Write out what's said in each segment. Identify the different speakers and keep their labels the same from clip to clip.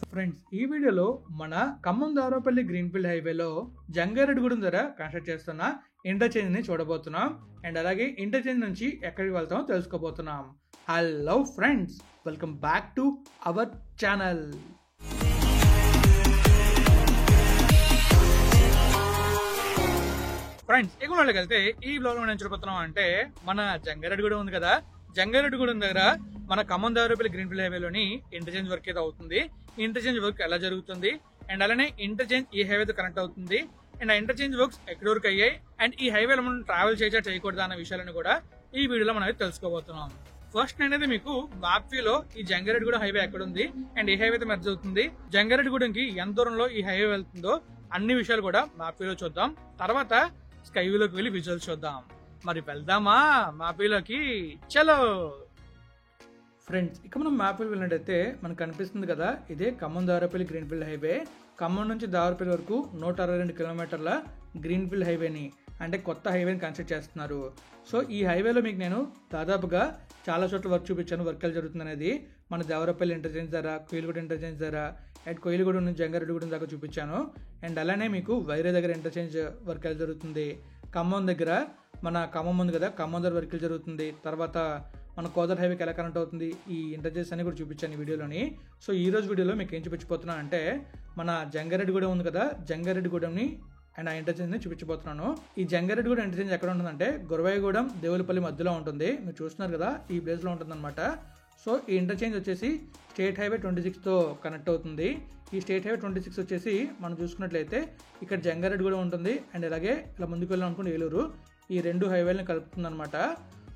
Speaker 1: Friends, ఈ వీడియోలో మన ఖమ్మం దారపల్లి గ్రీన్ఫీల్డ్ హైవేలో జంగారెడ్డిగూడెం దగ్గర కన్స్ట్రక్ట్ చేస్తున్న ఇంటర్చేంజ్ ని చూడబోతున్నాం. అండ్ అలాగే ఇంటర్చేంజ్ నుంచి ఎక్కడికి వెళ్తామో తెలుసుకోబోతున్నాం. Hello friends, welcome back to our channel. Friends, ఇక వెళ్తే ఈ బ్లాగ్ లో నేను చూడబోతున్నాం అంటే మన జంగారెడ్డిగూడెం ఉంది కదా, జంగారెడ్డిగూడెం దగ్గర మన Khammam Darapalli greenfield హైవేలోని interchange work అయితే అవుతుంది. ఇంటర్చేంజ్ వర్క్ ఎలా జరుగుతుంది అండ్ అలానే ఇంటర్చేంజ్ ఈ హైవేతో కనెక్ట్ అవుతుంది అండ్ ఆ ఇంటర్చేంజ్ వర్క్స్ ఎక్కడి వరకు అయ్యాయి అండ్ ఈ హైవేలో మనం ట్రావెల్ చేయకూడదా అన్న విషయాలను కూడా ఈ వీడియోలో మనం అయితే తెలుసుకోబోతున్నాం. ఫస్ట్ నేనైతే మీకు మ్యాప్ వ్యూ లో ఈ జంగారెడ్డిగూడెం హైవే ఎక్కడ ఉంది అండ్ ఈ హైవే మెర్జ్ అవుతుంది, జంగారెడ్డిగూడెంకి ఎంత దూరంలో ఈ హైవే వెళ్తుందో అన్ని విషయాలు కూడా మ్యాప్ వ్యూ లో చూద్దాం. తర్వాత స్కై వ్యూలోకి వెళ్ళి విజువల్స్ చూద్దాం. మరి వెళ్దామా మ్యాప్ వ్యూలోకి? చలో ఫ్రెండ్స్, ఇక మనం మ్యాప్ వెళ్ళినట్టయితే మనకు కనిపిస్తుంది కదా, ఇదే ఖమ్మం దారపల్లి గ్రీన్ఫీల్డ్ హైవే. ఖమ్మం నుంచి దారపల్లి వరకు 162 కిలోమీటర్ల గ్రీన్ఫీల్డ్ హైవేని అంటే కొత్త హైవేని కన్స్ట్రక్ట్ చేస్తున్నారు. సో ఈ హైవేలో మీకు నేను దాదాపుగా చాలా చోట్ల వర్క్ చూపించాను. వర్క్ ఎలా జరుగుతుంది అనేది మన దేవరపల్లి ఇంటర్చేంజ్ ధర, కోయిలగూడ ఇంటర్చేంజ్ ధర అండ్ కోయిలగూడ నుంచి జంగారెడ్డిగూడెం దాకా చూపించాను. అండ్ అలానే మీకు వైరే దగ్గర ఇంటర్చేంజ్ వర్క్ ఎలా జరుగుతుంది, ఖమ్మం దగ్గర మన ఖమ్మం ఉంది కదా, ఖమ్మం దగ్గర వర్క్ జరుగుతుంది. తర్వాత మన కోదర్ హైవేకి ఎలా కనెక్ట్ అవుతుంది, ఈ ఇంటర్చేంజ్ అన్ని కూడా చూపించాను ఈ వీడియోలోని. సో ఈ రోజు వీడియోలో మీకు ఏం చూపించబోతున్నా అంటే మన జంగారెడ్డిగూడెం ఉంది కదా, జంగారెడ్డిగూడెంని అండ్ ఆ ఇంటర్చేంజ్ ని చూపించబోతున్నాను. ఈ జంగారెడ్డిగూడెం ఇంటర్చేంజ్ ఎక్కడ ఉంటుందంటే గురవాయగూడెం దేవులపల్లి మధ్యలో ఉంటుంది. మీరు చూస్తున్నారు కదా, ఈ ప్లేస్ లో ఉంటుంది అనమాట. సో ఈ ఇంటర్చేంజ్ వచ్చేసి స్టేట్ హైవే 26 తో కనెక్ట్ అవుతుంది. ఈ స్టేట్ హైవే 26 వచ్చేసి మనం చూసుకున్నట్లయితే ఇక్కడ జంగారెడ్డిగూడెం ఉంటుంది అండ్ అలాగే ఇలా ముందుకు వెళ్ళాం అనుకోండి ఏలూరు, ఈ రెండు హైవేలను కలుపుతుంది అనమాట.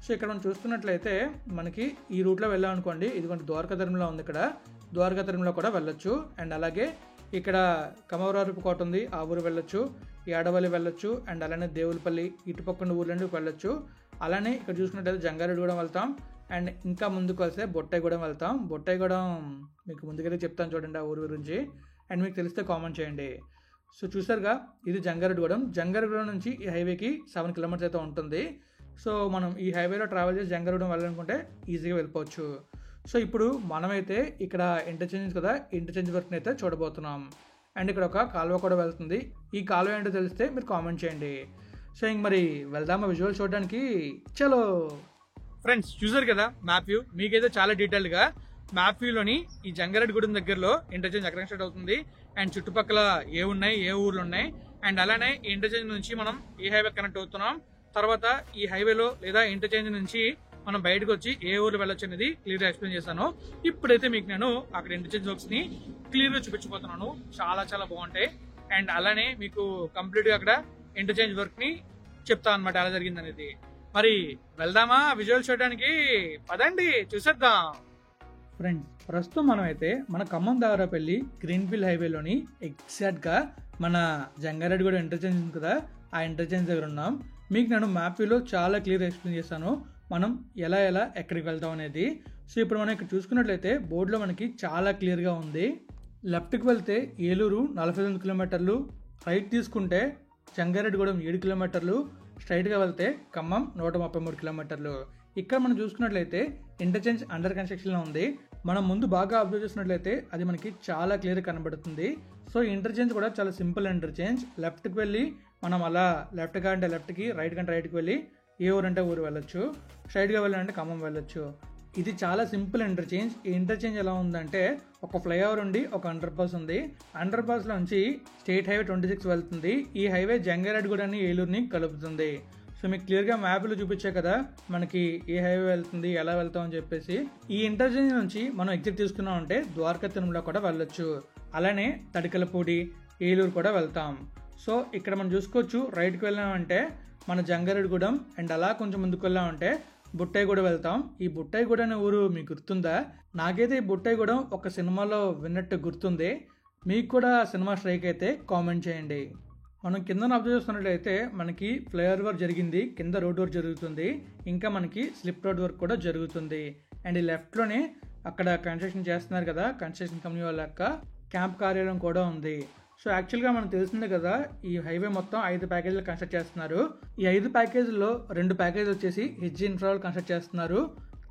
Speaker 1: సో ఇక్కడ మనం చూస్తున్నట్లయితే మనకి ఈ రూట్లో వెళ్ళాం అనుకోండి, ఇదిగోండి ద్వారకా తిరుమల ఉంది, ఇక్కడ ద్వారకా తిరుమల కూడా వెళ్ళొచ్చు. అండ్ అలాగే ఇక్కడ కమవరారుపు కోట ఉంది, ఆ ఊరు వెళ్ళొచ్చు, ఏడవల్లి వెళ్ళొచ్చు అండ్ అలానే దేవులపల్లి ఇటుపక్కన ఊర్లండి వెళ్ళొచ్చు. అలానే ఇక్కడ చూసుకున్నట్లయితే జంగారెడ్డిగూడెం వెళ్తాం అండ్ ఇంకా ముందుకు వస్తే బొట్టాయిగూడెం వెళ్తాం. బొట్టాయిగూడెం మీకు ముందుకైతే చెప్తాను చూడండి ఆ ఊరి గురించి, అండ్ మీకు తెలిస్తే కామెంట్ చేయండి. సో చూసారుగా, ఇది జంగారెడ్డిగూడెం. జంగారెడ్డిగూడెం నుంచి ఈ హైవేకి 7 కిలోమీటర్స్ అయితే ఉంటుంది. సో మనం ఈ హైవేలో ట్రావెల్ చేసి జంగారెడ్డిగూడెం వెళ్ళాలనుకుంటే ఈజీగా వెళ్ళిపోవచ్చు. సో ఇప్పుడు మనమైతే ఇక్కడ ఇంటర్చేంజ్ కదా, ఇంటర్చేంజ్ వర్క్ని అయితే చూడబోతున్నాం. అండ్ ఇక్కడ ఒక కాలువ కూడా వెళ్తుంది. ఈ కాలువ ఏంటో తెలిస్తే మీరు కామెంట్ చేయండి. సో ఇంక మరి వెళ్దామా విజువల్ చూడడానికి? చలో ఫ్రెండ్స్, చూసారు కదా మ్యాప్ వ్యూ. మీకైతే చాలా డీటెయిల్గా మ్యాప్ వ్యూలోని ఈ జంగారెడ్డిగూడెం దగ్గరలో ఇంటర్చేంజ్ ఎక్కడ స్టార్ట్ అవుతుంది అండ్ చుట్టుపక్కల ఏ ఉన్నాయి, ఏ ఊర్లు ఉన్నాయి అండ్ అలానే ఈ ఇంటర్చేంజ్ నుంచి మనం ఏ హైవే కనెక్ట్ అవుతున్నాం, తర్వాత ఈ హైవేలో లేదా ఇంటర్చేంజ్ నుంచి మనం బయటకు వచ్చి ఏ ఊర్లు వెళ్ళొచ్చు అనేది క్లియర్ గా ఎక్స్ప్లెయిన్ చేశాను. ఇప్పుడైతే మీకు నేను అక్కడ ఇంటర్చేంజ్ వర్క్స్ ని క్లియర్ గా చూపించబోతున్నాను. చాలా చాలా బాగుంటాయి అండ్ అలానే మీకు కంప్లీట్ గా అక్కడ ఇంటర్చేంజ్ వర్క్ ని చెప్తా అనమాట ఎలా జరిగింది అనేది. మరి వెళ్దామా విజువల్ చూడడానికి? పదండి చూసేద్దాం. ఫ్రెండ్స్, ప్రస్తుతం మనం అయితే మన ఖమ్మం దారపల్లి గ్రీన్ఫీల్డ్ హైవేలోని ఎగ్జాక్ట్ గా మన జంగారెడ్డిగూడెం ఇంటర్చేంజ్ ఉంది కదా, ఆ ఇంటర్చేంజ్ దగ్గర ఉన్నాం. మీకు నేను మ్యాప్ వ్యూలో చాలా క్లియర్ ఎక్స్ప్లెయిన్ చేశాను మనం ఎలా ఎక్కడికి వెళ్తాం అనేది. సో ఇప్పుడు మనం ఇక్కడ చూసుకున్నట్లయితే బోర్డులో మనకి చాలా క్లియర్గా ఉంది. లెఫ్ట్కి వెళ్తే ఏలూరు 48 కిలోమీటర్లు, రైట్ తీసుకుంటే జంగారెడ్డిగూడెం 7 కిలోమీటర్లు, స్ట్రైట్గా వెళ్తే ఖమ్మం 133 కిలోమీటర్లు. ఇక్కడ మనం చూసుకున్నట్లయితే ఇంటర్చేంజ్ అండర్ కన్స్ట్రక్షన్లో ఉంది. మనం ముందు బాగా అబ్జర్వ్ చేసినట్లయితే అది మనకి చాలా క్లియర్ కనబడుతుంది. సో ఇంటర్చేంజ్ కూడా చాలా సింపుల్ ఇంటర్చేంజ్. లెఫ్ట్కి వెళ్ళి మనం అలా లెఫ్ట్గా అంటే లెఫ్ట్కి, రైట్ కంటే రైట్కి వెళ్ళి ఏ ఊరు అంటే ఊరు వెళ్ళొచ్చు, స్ట్రైట్గా వెళ్ళాలంటే ఖమ్మం వెళ్ళొచ్చు. ఇది చాలా సింపుల్ ఇంటర్చేంజ్. ఈ ఇంటర్చేంజ్ ఎలా ఉందంటే ఒక ఫ్లైఓవర్ ఉండి ఒక అండర్ పాస్ ఉంది. అండర్ పాస్ నుంచి స్టేట్ హైవే 26 వెళ్తుంది. ఈ హైవే జంగారెడ్డిగూడెంని ఏలూరుని కలుపుతుంది. సో మీకు క్లియర్గా మ్యాప్లో చూపించే కదా మనకి ఏ హైవే వెళ్తుంది, ఎలా వెళ్తాం అని చెప్పేసి. ఈ ఇంటర్చేంజ్ నుంచి మనం ఎగ్జిట్ తీసుకున్నాం అంటే ద్వారకా తిరుమల కూడా వెళ్ళొచ్చు, అలానే తడికలపూడి, ఏలూరు కూడా వెళ్తాం. సో ఇక్కడ మనం చూసుకోవచ్చు, రైట్కి వెళ్ళామంటే మన జంగారెడ్డిగూడెం అండ్ అలా కొంచెం ముందుకు వెళ్ళామంటే బుట్టాయిగూడెం వెళ్తాం. ఈ బుట్టాయిగూడెం అనే ఊరు మీకు గుర్తుందా? నాకైతే ఈ బుట్టాయిగూడెం ఒక సినిమాలో విన్నట్టు గుర్తుంది. మీకు కూడా సినిమా స్ట్రైక్ అయితే కామెంట్ చేయండి. మనం కింద అబ్జర్వ్ చేస్తున్నట్లయితే మనకి ఫ్లైఓవర్ వర్క్ జరిగింది, కింద రోడ్ వర్క్ జరుగుతుంది, ఇంకా మనకి స్లిప్ రోడ్ వర్క్ కూడా జరుగుతుంది. అండ్ ఈ లెఫ్ట్లోనే అక్కడ కన్స్ట్రక్షన్ చేస్తున్నారు కదా, కన్స్ట్రక్షన్ కంపెనీ వాళ్ళ యొక్క క్యాంప్ కార్యాలయం కూడా ఉంది. సో యాక్చువల్గా మనకు తెలిసిందే కదా, ఈ హైవే మొత్తం 5 ప్యాకేజీలు కన్స్ట్రక్ట్ చేస్తున్నారు. ఈ 5 ప్యాకేజీల్లో 2 ప్యాకేజీలు వచ్చేసి హెచ్ ఇన్ఫ్రా కన్స్ట్రక్ట్ చేస్తున్నారు.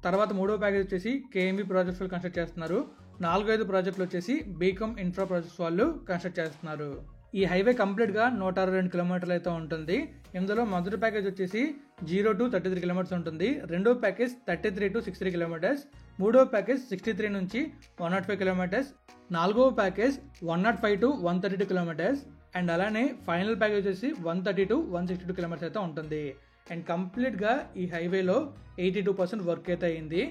Speaker 1: తర్వాత 3వ ప్యాకేజ్ వచ్చేసి కేఎంబీ ప్రాజెక్ట్స్ కన్స్ట్రక్ట్ చేస్తున్నారు. 4-5 ప్రాజెక్టులు వచ్చేసి బీకామ్ ఇన్ఫ్రా ప్రాజెక్ట్స్ వాళ్ళు కన్స్ట్రక్ట్ చేస్తున్నారు. ఈ హైవే కంప్లీట్ గా 162 కిలోమీటర్లు అయితే ఉంటుంది. ఇందులో మొదటి ప్యాకేజ్ వచ్చేసి 0 to 33 కిలోమీటర్స్ ఉంటుంది. రెండో ప్యాకేజ్ 33 to 63 కిలోమీటర్స్, మూడో ప్యాకేజ్ 63 నుంచి 105 కిలోమీటర్స్, నాలుగో ప్యాకేజ్ 105 to 132 కిలోమీటర్స్ అండ్ అలానే ఫైనల్ ప్యాకేజ్ వచ్చేసి 130 to 162 కిలోమీటర్స్ అయితే ఉంటుంది. అండ్ కంప్లీట్ గా ఈ హైవేలో 82% వర్క్ అయితే అయింది.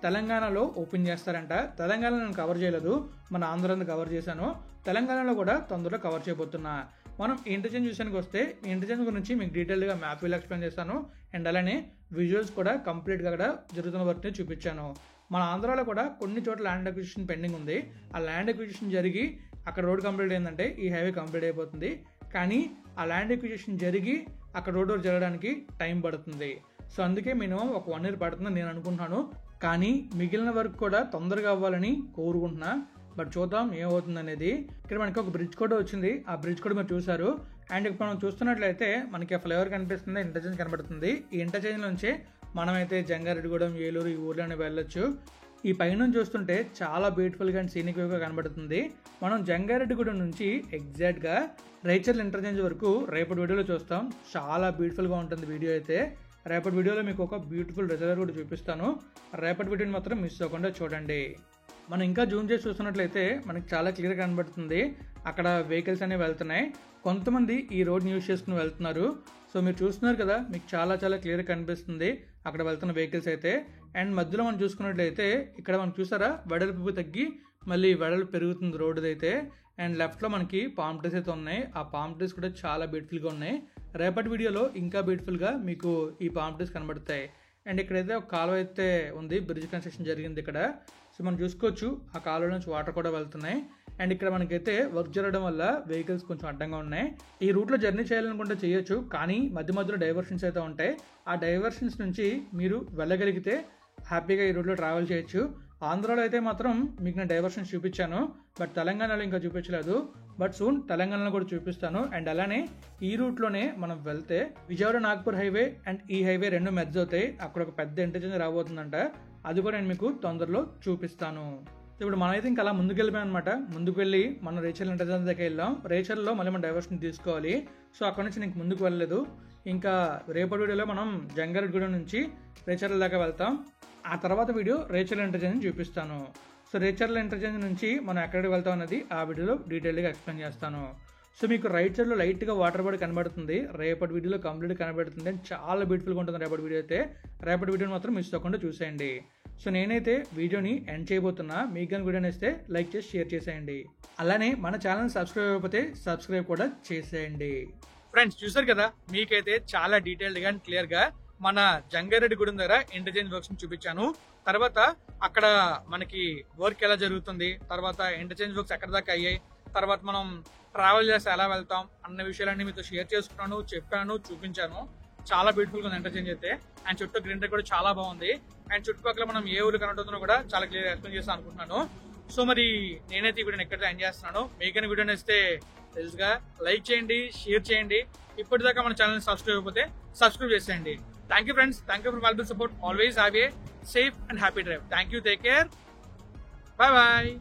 Speaker 1: తెలంగాణలో ఓపెన్ చేస్తారంట. తెలంగాణలో నేను కవర్ చేయలేదు, మన ఆంధ్రాని కవర్ చేశాను. తెలంగాణలో కూడా తొందరలో కవర్ చేయబోతున్నా. మనం ఇంటర్చేంజ్ విషయానికి వస్తే ఇంటర్చేంజ్ గురించి మీకు డీటెయిల్గా మ్యాప్ వీల్ ఎక్స్ప్లెయిన్ చేస్తాను అండ్ అలానే విజువల్స్ కూడా కంప్లీట్గా కూడా జరుగుతున్న వర్క్ని చూపించాను. మన ఆంధ్రాలో కూడా కొన్ని చోట్ల ల్యాండ్ అక్విజిషన్ పెండింగ్ ఉంది. ఆ ల్యాండ్ అక్విజిషన్ జరిగి అక్కడ రోడ్ కంప్లీట్ అయిందంటే ఈ హైవే కంప్లీట్ అయిపోతుంది. కానీ ఆ ల్యాండ్ అక్విజిషన్ జరిగి అక్కడ రోడ్ వర్క్ జరగడానికి టైం పడుతుంది. సో అందుకే మినిమం ఒక 1 year పడుతుందని నేను అనుకుంటున్నాను. కానీ మిగిలిన వర్క్ కూడా తొందరగా అవ్వాలని కోరుకుంటున్నా. బట్ చూద్దాం ఏమవుతుంది అనేది. ఇక్కడ మనకి ఒక బ్రిడ్జ్ కూడా వచ్చింది. ఆ బ్రిడ్జ్ కూడా మీరు చూసారు. అండ్ ఇప్పుడు మనం చూస్తున్నట్లయితే మనకి ఫ్లైఓవర్ కనిపిస్తుంది, ఇంటర్చేంజ్ కనబడుతుంది. ఈ ఇంటర్చేంజ్ నుంచి మనమైతే జంగారెడ్డిగూడెం, ఏలూరు ఈ ఊర్లోనే వెళ్ళొచ్చు. ఈ పైనుంచి చూస్తుంటే చాలా బ్యూటిఫుల్గా అండ్ సీనిక్ వ్యూగా కనబడుతుంది. మనం జంగారెడ్డిగూడెం నుంచి ఎగ్జాక్ట్గా రైచర్ల ఇంటర్చేంజ్ వరకు రేపటి వీడియోలో చూస్తాం. చాలా బ్యూటిఫుల్గా ఉంటుంది వీడియో అయితే. రేపటి వీడియోలో మీకు ఒక బ్యూటిఫుల్ రిజర్వ్ కూడా చూపిస్తాను. రేపటి వీడియోని మాత్రం మిస్ అవ్వకుండా చూడండి. మనం ఇంకా జూమ్ చేసి చూస్తున్నట్లయితే మనకి చాలా క్లియర్గా కనబడుతుంది. అక్కడ వెహికల్స్ అనేవి వెళ్తున్నాయి. కొంతమంది ఈ రోడ్ని యూజ్ చేసుకుని వెళ్తున్నారు. సో మీరు చూస్తున్నారు కదా, మీకు చాలా చాలా క్లియర్గా కనిపిస్తుంది అక్కడ వెళ్తున్న వెహికల్స్ అయితే. అండ్ మధ్యలో మనం చూసుకున్నట్లయితే ఇక్కడ మనం చూసారా వెడల్పు తగ్గి మళ్ళీ వెడల్పు పెరుగుతుంది రోడ్డు అయితే. అండ్ లెఫ్ట్లో మనకి పామ్ ట్రీస్ అయితే ఉన్నాయి. ఆ పామ్ ట్రీస్ కూడా చాలా బ్యూటిఫుల్గా ఉన్నాయి. రేపటి వీడియోలో ఇంకా బ్యూటిఫుల్గా మీకు ఈ పామ్ ట్రీస్ కనబడతాయి. అండ్ ఇక్కడైతే ఒక కాలువ అయితే ఉంది, బ్రిడ్జ్ కన్స్ట్రక్షన్ జరిగింది ఇక్కడ. సో మనం చూసుకోవచ్చు ఆ కాలువ నుంచి వాటర్ కూడా వెళ్తున్నాయి. అండ్ ఇక్కడ మనకైతే వర్క్ జరగడం వల్ల వెహికల్స్ కొంచెం అడ్డంగా ఉన్నాయి. ఈ రూట్లో జర్నీ చేయాలనుకుంటే చేయొచ్చు, కానీ మధ్య మధ్యలో డైవర్షన్స్ అయితే ఉంటాయి. ఆ డైవర్షన్స్ నుంచి మీరు వెళ్ళగలిగితే హ్యాపీగా ఈ రూట్లో ట్రావెల్ చేయొచ్చు. ఆంధ్రాలో అయితే మాత్రం మీకు నేను డైవర్షన్స్ చూపించాను, బట్ తెలంగాణలో ఇంకా చూపించలేదు. బట్ సూన్ తెలంగాణలో కూడా చూపిస్తాను. అండ్ అలానే ఈ రూట్లోనే మనం వెళ్తే విజయవాడ నాగ్పూర్ హైవే అండ్ ఈ హైవే రెండు మెర్జ్ అవుతాయి. అక్కడ ఒక పెద్ద ఇంటర్చేంజ్ రాబోతుందంట. అది కూడా నేను మీకు తొందరలో చూపిస్తాను. ఇప్పుడు మనమైతే ఇంకా అలా ముందుకు వెళ్ళిపోయాం అనమాట. ముందుకు వెళ్ళి మనం రేచర్ల ఇంటర్చేంజ్ దగ్గర వెళ్ళాం. రేచర్లో మళ్ళీ మనం డైవర్షన్ తీసుకోవాలి. సో అక్కడ నుంచి నేను ముందుకు వెళ్ళలేదు. ఇంకా రేపటి వీడియోలో మనం జంగారెడ్డిగూడెం నుంచి రేచర్ల దాకా వెళ్తాం. ఆ తర్వాత వీడియో రేచర్ల ఇంటర్చేంజ్ చూపిస్తాను. సో రేచర్ల ఇంటర్చేంజ్ నుంచి మనం ఎక్కడికి వెళ్తాం అన్నది ఆ వీడియోలో డీటెయిల్గా ఎక్స్ప్లెయిన్ చేస్తాను. సో మీకు రైట్ సైడ్లో లైట్గా వాటర్ బాడీ కనబడుతుంది. రేపటి వీడియోలో కంప్లీట్ కనబడుతుంది. చాలా బ్యూటిఫుల్గా ఉంటుంది రేపటి వీడియో అయితే. రేపటి వీడియోని మాత్రం మిస్ అవ్వకుండా చూసేయండి. సో నేనైతే వీడియోని ఎండ్ చేయబోతున్నా. మీకు కానీ వీడియోని ఇస్తే లైక్ చేసి షేర్ చేసేయండి. అలానే మన ఛానల్ సబ్స్క్రైబ్ అయిపోతే సబ్స్క్రైబ్ కూడా చేసేయండి. ఫ్రెండ్స్ చూసారు కదా, మీకైతే చాలా డీటెయిల్డ్గా అండ్ క్లియర్గా మన జంగారెడ్డిగూడెం దగ్గర ఇంటర్చేంజ్ వర్క్స్ చూపించాను. తర్వాత అక్కడ మనకి వర్క్ ఎలా జరుగుతుంది, తర్వాత ఇంటర్చేంజ్ వర్క్స్ ఎక్కడ దాకా అయ్యాయి, తర్వాత మనం ట్రావెల్ చేస్తే ఎలా వెళ్తాం అన్న విషయాలన్నీ మీతో షేర్ చేసుకున్నాను, చెప్పాను, చూపించాను. చాలా బ్యూటిఫుల్ గా ఉంది ఇంటర్చేంజ్ అయితే. అండ్ చుట్టూ గ్రీనరీ కూడా చాలా బాగుంది. అండ్ చుట్టుపక్కల మనం ఏ ఊరు కనబడుతుందో కూడా చాలా క్లియర్ ఎక్స్ప్లెయిన్ చేస్తాను అనుకుంటున్నాను. సో మరి నేనైతే ఈ వీడియోని ఎక్కడ ఎండ్ చేస్తున్నాను. మీకైనా వీడియో నచ్చితే తెలుసుగా లైక్ చేయండి, షేర్ చేయండి. ఇప్పటిదాకా మన ఛానల్ సబ్స్క్రైబ్ అయిపోతే సబ్స్క్రైబ్ చేసేయండి. Thank you friends, thank you for valuable support. Always have a safe and happy drive. Thank you, take care, bye bye.